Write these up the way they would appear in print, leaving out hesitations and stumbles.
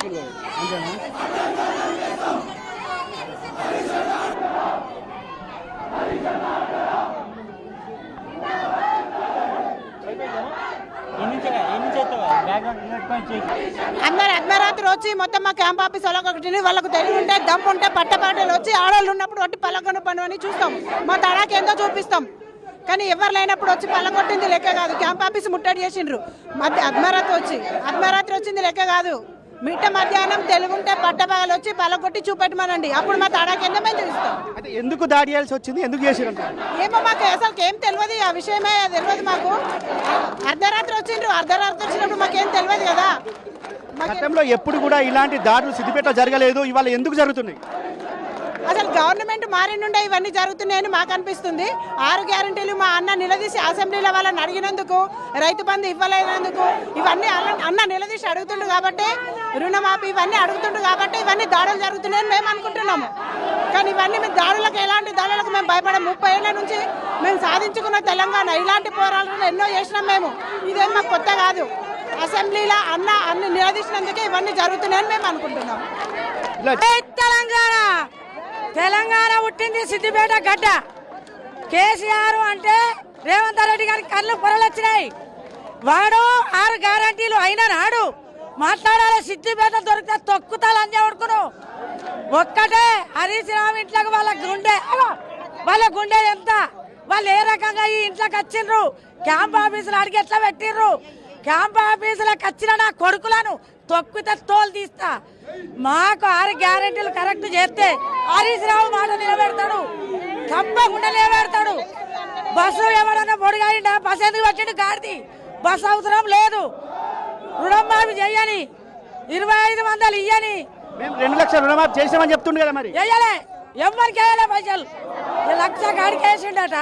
చెప్పారు అంతేనా? అందరు అర్ధరాత్రి వచ్చి మొత్తం మా క్యాంప్ ఆఫీస్ వాళ్ళకు తెలివి ఉంటే దమ్ము ఉంటే పట్టపాటలు వచ్చి ఆడవాళ్ళు ఉన్నప్పుడు వచ్చి పల్లకొన్న పని అని చూస్తాం, మా తడాకేందో చూపిస్తాం. కానీ ఎవరు లేనప్పుడు వచ్చి పల్లకొట్టింది లెక్క కాదు. క్యాంప్ ఆఫీస్ ముట్టడి చేసిండ్రు అర్ధరాత్రి వచ్చింది లెక్క కాదు. మిట్ట మధ్యాహ్నం తెలుగుంటే పట్టపగలు వచ్చి పల్లకొట్టి చూపెట్టమనండి, అప్పుడు మా తడాకేందో మేము చూస్తాం. ఎందుకు దాడి చేయాల్సి వచ్చింది, ఎందుకు చేసిరంట ఏమో మాకు అసలు ఏం తెలియదు, ఆ విషయమే తెలియదు మాకు. అర్ధరాత్రి వచ్చినప్పుడు మాకేం తెలియదు కదా. గతంలో ఎప్పుడు కూడా ఇలాంటి దాడులు సిద్దిపేట జరగలేదు, ఇవాళ ఎందుకు జరుగుతున్నాయి? అసలు గవర్నమెంట్ మారినుండే ఇవన్నీ జరుగుతున్నాయని మాకు అనిపిస్తుంది. 6 గ్యారెంటీలు మా అన్న నిలదీసి అసెంబ్లీలో వాళ్ళని అడిగినందుకు, రైతు బంధు ఇవ్వలేనందుకు, ఇవన్నీ అన్న నిలదీసి అడుగుతుండు కాబట్టి, రుణమాఫీ ఇవన్నీ అడుగుతుండు కాబట్టి ఇవన్నీ దాడులు జరుగుతున్నాయని మేము అనుకుంటున్నాము. కానీ ఇవన్నీ మేము దాడులకు, ఎలాంటి దాడులకు మేము భయపడం. 30 ఏళ్ల నుంచి మేము సాధించుకున్న తెలంగాణ, ఇలాంటి పోరాటాలు ఎన్నో చేసినాం మేము. ఇదేం మాకు కొత్త కాదు. అసెంబ్లీలో అన్ని నిలదీసినందుకే ఇవన్నీ జరుగుతున్నాయని మేము అనుకుంటున్నాం. తెలంగాణ పుట్టింది సిద్దిపేట గడ్డ. కేసీఆర్ అంటే రేవంత్ రెడ్డి గారికి కళ్ళు పొరలొచ్చినాయి. వాడు 6 గ్యారంటీలు అయినా నాడు మాట్లాడాలి. సిద్దిపేట దొరికితే తొక్కుతా లంజా ఉడుకును. ఒక్కటే హరీష్ రావు ఇంట్లోకి వాళ్ళ గుండె ఎంత, వాళ్ళు ఏ రకంగా ఈ ఇంట్లోకి వచ్చిండ్రు, క్యాంప్ ఆఫీసులు అడిగి ఎట్లా పెట్టిర్రు. క్యాంప్ ఆఫీసులకు వచ్చిన నా కొడుకులను తొక్కితే తోలు తీస్తా. మాకు 6 గ్యారెంటీలు కరెక్ట్ చేస్తే హరీష్ రావు మాట నిలబెడతాడు, తప్పకుండా నిలబెడతాడు. బస్సు ఎవడన్నా పొడిగాడిండా, బస్సు ఎందుకు పెట్టిండు గాడిది, బస్సు అవసరం లేదు. రుణమాఫీ చెయ్యని, 2500 ఇయ్యని. 2 లక్షల రుణమాఫీ చేసామని చెప్తుండే కదా, మరి వెయ్యలే, ఎవరికి వేయలే పైసలు. 1 లక్ష కాడికి వేసిండట,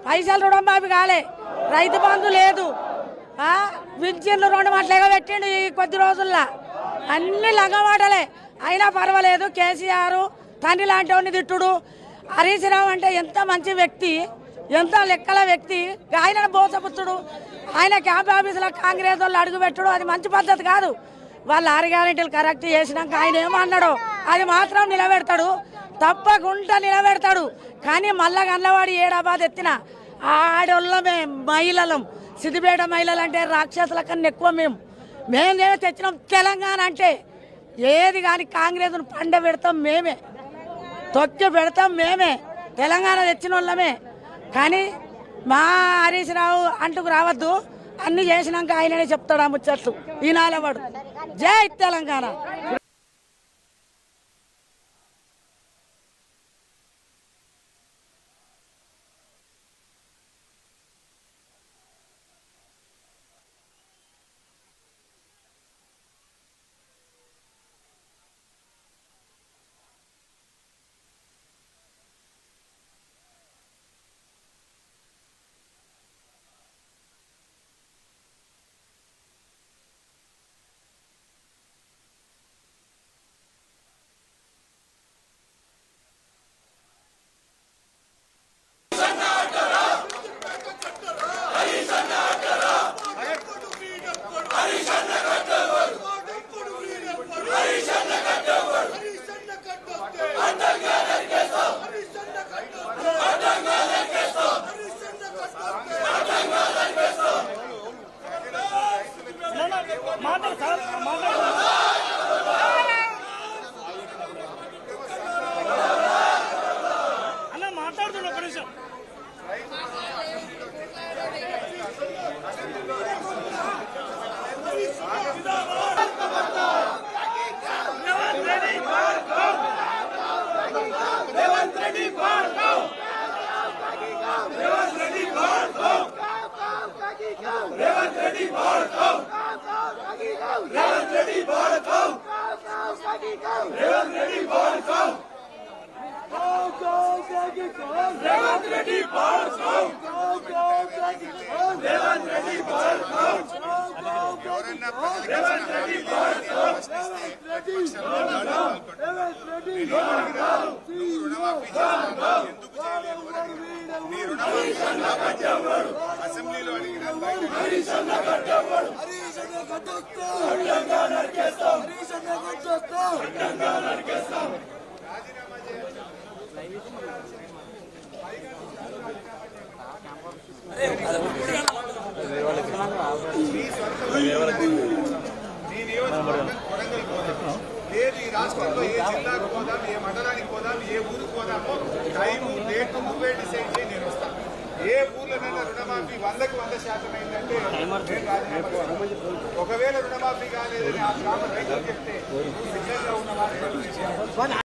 పైసలు రుణమాఫీ కాలే. రైతు బంధు లేదు, వించిన్లు 2 మాటలుగా పెట్టిండు ఈ కొద్ది రోజుల్లో. అన్ని లంగమాటలే. అయినా పర్వాలేదు. కేసీఆర్ తండ్రి లాంటి వాడిని తిట్టుడు. హరీష్ రావు అంటే ఎంత మంచి వ్యక్తి, ఎంత లెక్కల వ్యక్తి. ఆయనను బోసపుచ్చుడు, ఆయన క్యాంప్ ఆఫీసులో కాంగ్రెస్ వాళ్ళు అడుగు పెట్టుడు, అది మంచి పద్ధతి కాదు. వాళ్ళు 6 గ్యారెంటీలు కరెక్ట్ చేసినాక ఆయన ఏమన్నాడో అది మాత్రం నిలబెడతాడు, తప్పకుండా నిలబెడతాడు. కానీ మళ్ళా గన్నవాడి ఏడాబాద్ ఎత్తిన ఆడోళ్ళమే, మహిళలం. సిద్దిపేట మహిళలు అంటే రాక్షసుల కన్నా ఎక్కువ. మేము తెచ్చినాం. తెలంగాణ అంటే ఏది కానీ కాంగ్రెస్ను పండ పెడతాం మేమే, తొక్కి పెడతాం మేమే. తెలంగాణ తెచ్చిన వాళ్ళమే. కానీ మా హరీష్ రావు అంటుకు రావద్దు, అన్ని చేసినాక ఆయననే చెప్తాడు ఆ ముచ్చట్లు. ఈనాలవాడు. జై తెలంగాణ. అసెంబ్లీలో లేదు ఈ రాష్ట్రంలో ఏ జిల్లాకు పోదాం, ఏ మండలానికి పోదాం, ఏ ఊరికి పోదామో టైము డేట్ నువ్వే డిసైడ్ చేయి, నేను వస్తాను. ఏ ఊర్లోనైనా రుణమాఫీ 100% అయిందంటే నేను రాజీనామా చేస్తాను. ఒకవేళ రుణమాఫీ కాలేదని ఆ గ్రామ రైతులు చెప్తే సిద్ధంగా ఉన్న